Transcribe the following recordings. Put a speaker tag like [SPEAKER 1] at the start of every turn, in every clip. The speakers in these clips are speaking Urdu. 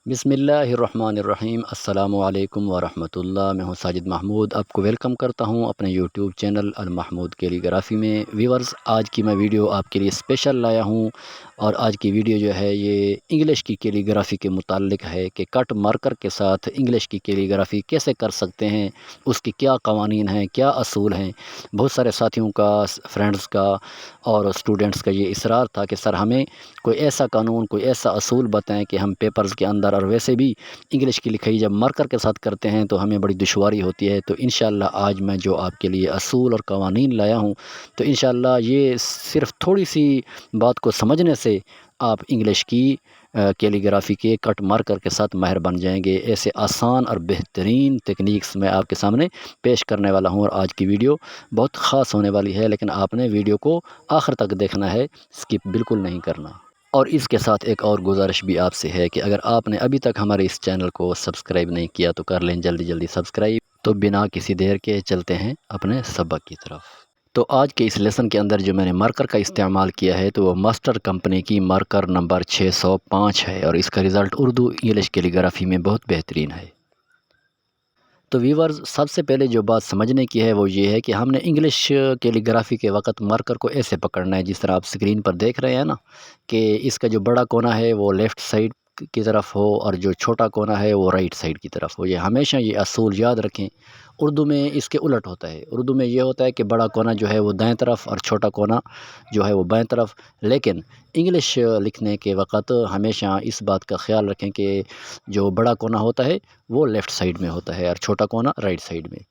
[SPEAKER 1] بسم اللہ الرحمن الرحیم۔ السلام علیکم ورحمۃ اللہ۔ میں ہوں ساجد محمود، آپ کو ویلکم کرتا ہوں اپنے یوٹیوب چینل المحمود کیلیگرافی میں۔ ویورز، آج کی میں ویڈیو آپ کے لیے اسپیشل لایا ہوں، اور آج کی ویڈیو جو ہے یہ انگلش کی کیلیگرافی کے متعلق ہے کہ کٹ مارکر کے ساتھ انگلش کی کیلیگرافی کیسے کر سکتے ہیں، اس کی کیا قوانین ہیں، کیا اصول ہیں۔ بہت سارے ساتھیوں کا، فرینڈز کا اور اسٹوڈنٹس کا یہ اصرار تھا کہ سر ہمیں کوئی ایسا قانون، کوئی ایسا اصول بتائیں کہ ہم پیپرز کے اندر، اور ویسے بھی انگلش کی لکھائی جب مارکر کے ساتھ کرتے ہیں تو ہمیں بڑی دشواری ہوتی ہے۔ تو انشاءاللہ آج میں جو آپ کے لیے اصول اور قوانین لایا ہوں، تو انشاءاللہ یہ صرف تھوڑی سی بات کو سمجھنے سے آپ انگلش کی کیلیگرافی کے کٹ مارکر کے ساتھ ماہر بن جائیں گے۔ ایسے آسان اور بہترین ٹیکنیکس میں آپ کے سامنے پیش کرنے والا ہوں، اور آج کی ویڈیو بہت خاص ہونے والی ہے، لیکن آپ نے ویڈیو کو آخر تک دیکھنا ہے، اسکپ بالکل نہیں کرنا۔ اور اس کے ساتھ ایک اور گزارش بھی آپ سے ہے کہ اگر آپ نے ابھی تک ہمارے اس چینل کو سبسکرائب نہیں کیا تو کر لیں جلدی جلدی سبسکرائب۔ تو بنا کسی دیر کے چلتے ہیں اپنے سبق کی طرف۔ تو آج کے اس لیسن کے اندر جو میں نے مارکر کا استعمال کیا ہے تو وہ ماسٹر کمپنی کی مارکر نمبر 605 ہے، اور اس کا رزلٹ اردو انگلش کیلیگرافی میں بہت بہترین ہے۔ تو ویورز، سب سے پہلے جو بات سمجھنے کی ہے وہ یہ ہے کہ ہم نے انگلش کیلیگرافی کے وقت مارکر کو ایسے پکڑنا ہے جس طرح آپ سکرین پر دیکھ رہے ہیں نا، کہ اس کا جو بڑا کونا ہے وہ لیفٹ سائڈ کی طرف ہو، اور جو چھوٹا کونا ہے وہ رائٹ سائڈ کی طرف ہو۔ یہ ہمیشہ یہ اصول یاد رکھیں۔ اردو میں اس کے الٹ ہوتا ہے، اردو میں یہ ہوتا ہے کہ بڑا کونا جو ہے وہ دائیں طرف اور چھوٹا کونا جو ہے وہ بائیں طرف، لیکن انگلش لکھنے کے وقت ہمیشہ اس بات کا خیال رکھیں کہ جو بڑا کونا ہوتا ہے وہ لیفٹ سائڈ میں ہوتا ہے اور چھوٹا کونا رائٹ سائڈ میں۔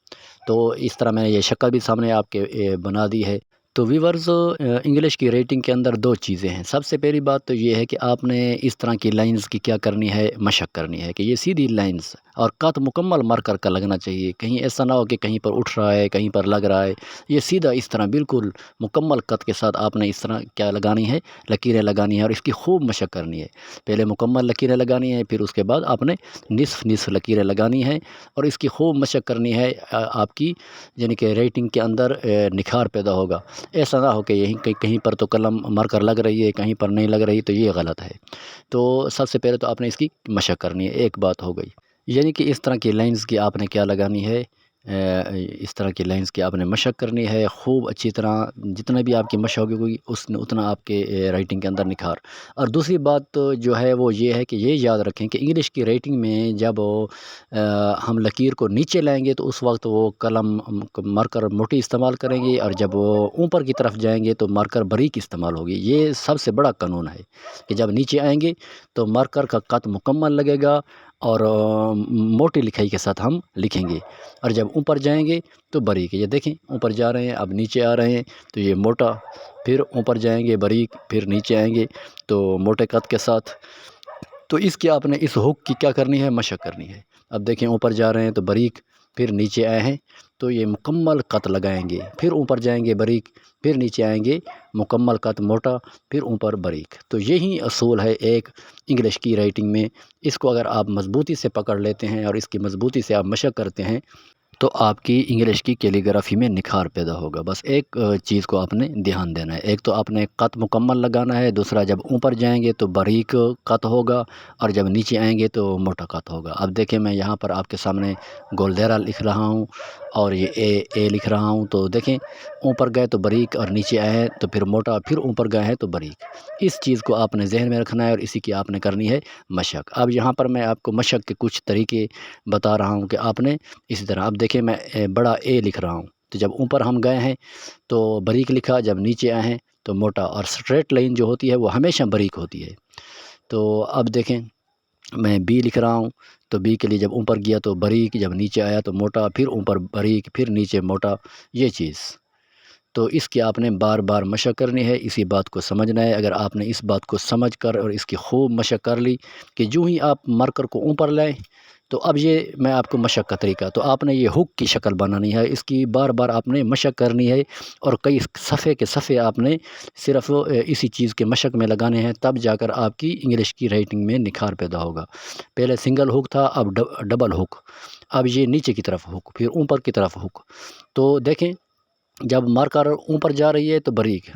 [SPEAKER 1] تو اس طرح میں نے یہ شکل بھی سامنے آپ کے بنا دی ہے۔ تو ویورز، انگلش کی ریٹنگ کے اندر دو چیزیں ہیں۔ سب سے پہلی بات تو یہ ہے کہ آپ نے اس طرح کی لائنز کی کیا کرنی ہے، مشق کرنی ہے کہ یہ سیدھی لائنز اور قط مکمل مارکر کا لگنا چاہیے۔ کہیں ایسا نہ ہو کہ کہیں پر اٹھ رہا ہے، کہیں پر لگ رہا ہے۔ یہ سیدھا اس طرح بالکل مکمل قط کے ساتھ آپ نے اس طرح کیا لگانی ہے، لکیریں لگانی ہے، اور اس کی خوب مشق کرنی ہے۔ پہلے مکمل لکیریں لگانی ہے، پھر اس کے بعد آپ نے نصف نصف لکیریں لگانی ہیں، اور اس کی خوب مشق کرنی ہے۔ آپ کی یعنی کہ ریٹنگ کے اندر نکھار پیدا ہوگا۔ ایسا نہ ہو کہ یہیں کہیں پر تو قلم مارکر لگ رہی ہے، کہیں پر نہیں لگ رہی، تو یہ غلط ہے۔ تو سب سے پہلے تو آپ نے اس کی مشق کرنی ہے، ایک بات ہو گئی۔ یعنی کہ اس طرح کی لائنز کی آپ نے کیا لگانی ہے، اس طرح کی لائنز کی آپ نے مشق کرنی ہے خوب اچھی طرح۔ جتنا بھی آپ کی مشق ہوگی اتنا آپ کے رائٹنگ کے اندر نکھار۔ اور دوسری بات تو جو ہے وہ یہ ہے کہ یہ یاد رکھیں کہ انگلش کی رائٹنگ میں جب ہم لکیر کو نیچے لائیں گے تو اس وقت وہ قلم مارکر موٹی استعمال کریں گے، اور جب وہ اوپر کی طرف جائیں گے تو مارکر باریک استعمال ہوگی۔ یہ سب سے بڑا قانون ہے کہ جب نیچے آئیں گے تو مارکر کا قط مکمل لگے گا، اور موٹی لکھائی کے ساتھ ہم لکھیں گے، اور جب اوپر جائیں گے تو باریک۔ یہ دیکھیں، اوپر جا رہے ہیں، اب نیچے آ رہے ہیں تو یہ موٹا، پھر اوپر جائیں گے باریک، پھر نیچے آئیں گے تو موٹے قط کے ساتھ۔ تو اس کی آپ نے اس ہک کی کیا کرنی ہے، مشق کرنی ہے۔ اب دیکھیں، اوپر جا رہے ہیں تو باریک، پھر نیچے آئے ہیں تو یہ مکمل قط لگائیں گے، پھر اوپر جائیں گے باریک، پھر نیچے آئیں گے مکمل قط موٹا، پھر اوپر باریک۔ تو یہی اصول ہے ایک انگلش کی رائٹنگ میں۔ اس کو اگر آپ مضبوطی سے پکڑ لیتے ہیں اور اس کی مضبوطی سے آپ مشق کرتے ہیں تو آپ کی انگلش کی کیلیگرافی میں نکھار پیدا ہوگا۔ بس ایک چیز کو آپ نے دھیان دینا ہے، ایک تو آپ نے قط مکمل لگانا ہے، دوسرا جب اوپر جائیں گے تو باریک قط ہوگا، اور جب نیچے آئیں گے تو موٹا قط ہوگا۔ اب دیکھیں، میں یہاں پر آپ کے سامنے گول دائرہ لکھ رہا ہوں، اور یہ اے لکھ رہا ہوں۔ تو دیکھیں، اوپر گئے تو باریک، اور نیچے آئے ہیں تو پھر موٹا، پھر اوپر گئے ہیں تو باریک۔ اس چیز کو آپ نے ذہن میں رکھنا ہے، اور اسی کی آپ نے کرنی ہے مشق۔ اب یہاں پر میں آپ کو مشق کے کچھ طریقے بتا رہا ہوں کہ آپ نے اسی طرح۔ اب دیکھیں، میں بڑا اے لکھ رہا ہوں، تو جب اوپر ہم گئے ہیں تو باریک لکھا، جب نیچے آئے ہیں تو موٹا، اور سٹریٹ لائن جو ہوتی ہے وہ ہمیشہ باریک ہوتی ہے۔ تو اب دیکھیں، میں بی لکھ رہا ہوں، تو بی کے لیے جب اوپر گیا تو باریک، جب نیچے آیا تو موٹا، پھر اوپر باریک، پھر نیچے موٹا، یہ چیز۔ تو اس کی آپ نے بار بار مشق کرنی ہے، اسی بات کو سمجھنا ہے۔ اگر آپ نے اس بات کو سمجھ کر اور اس کی خوب مشق کر لی کہ جو ہی آپ مارکر کو اوپر لائیں، تو اب یہ میں آپ کو مشق کا طریقہ، تو آپ نے یہ ہک کی شکل بنانی ہے، اس کی بار بار آپ نے مشق کرنی ہے، اور کئی صفحے کے صفحے آپ نے صرف اسی چیز کے مشق میں لگانے ہیں، تب جا کر آپ کی انگلش کی رائٹنگ میں نکھار پیدا ہوگا۔ پہلے سنگل ہک تھا، اب ڈبل ہک، اب یہ نیچے کی طرف ہک، پھر اوپر کی طرف ہک۔ تو دیکھیں، جب مارکر اوپر جا رہی ہے تو باریک،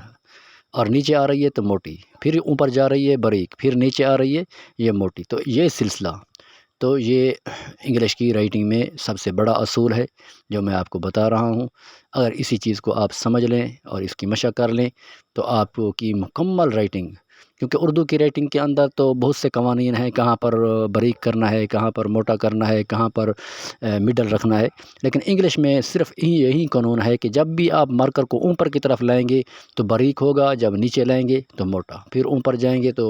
[SPEAKER 1] اور نیچے آ رہی ہے تو موٹی، پھر اوپر جا رہی ہے باریک، پھر نیچے آ رہی ہے یہ موٹی، تو یہ سلسلہ، تو یہ انگلش کی رائٹنگ میں سب سے بڑا اصول ہے جو میں آپ کو بتا رہا ہوں۔ اگر اسی چیز کو آپ سمجھ لیں اور اس کی مشق کر لیں تو آپ کی مکمل رائٹنگ، کیونکہ اردو کی رائٹنگ کے اندر تو بہت سے قوانین ہیں، کہاں پر باریک کرنا ہے، کہاں پر موٹا کرنا ہے، کہاں پر مڈل رکھنا ہے، لیکن انگلش میں صرف یہی قانون ہے کہ جب بھی آپ مارکر کو اوپر کی طرف لائیں گے تو باریک ہوگا، جب نیچے لائیں گے تو موٹا، پھر اوپر جائیں گے تو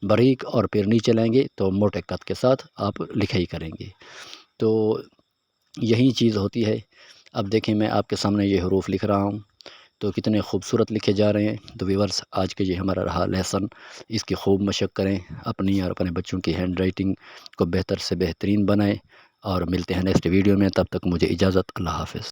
[SPEAKER 1] باریک، اور پھر نیچے لائیں گے تو موٹے قد کے ساتھ آپ لکھائی کریں گے۔ تو یہی چیز ہوتی ہے۔ اب دیکھیں میں آپ کے سامنے یہ حروف لکھ رہا ہوں تو کتنے خوبصورت لکھے جا رہے ہیں۔ تو ویورس، آج کے یہ ہمارا رہا لیسن، اس کی خوب مشق کریں، اپنی اور اپنے بچوں کی ہینڈ رائٹنگ کو بہتر سے بہترین بنائیں، اور ملتے ہیں نیکسٹ ویڈیو میں۔ تب تک مجھے اجازت، اللہ حافظ۔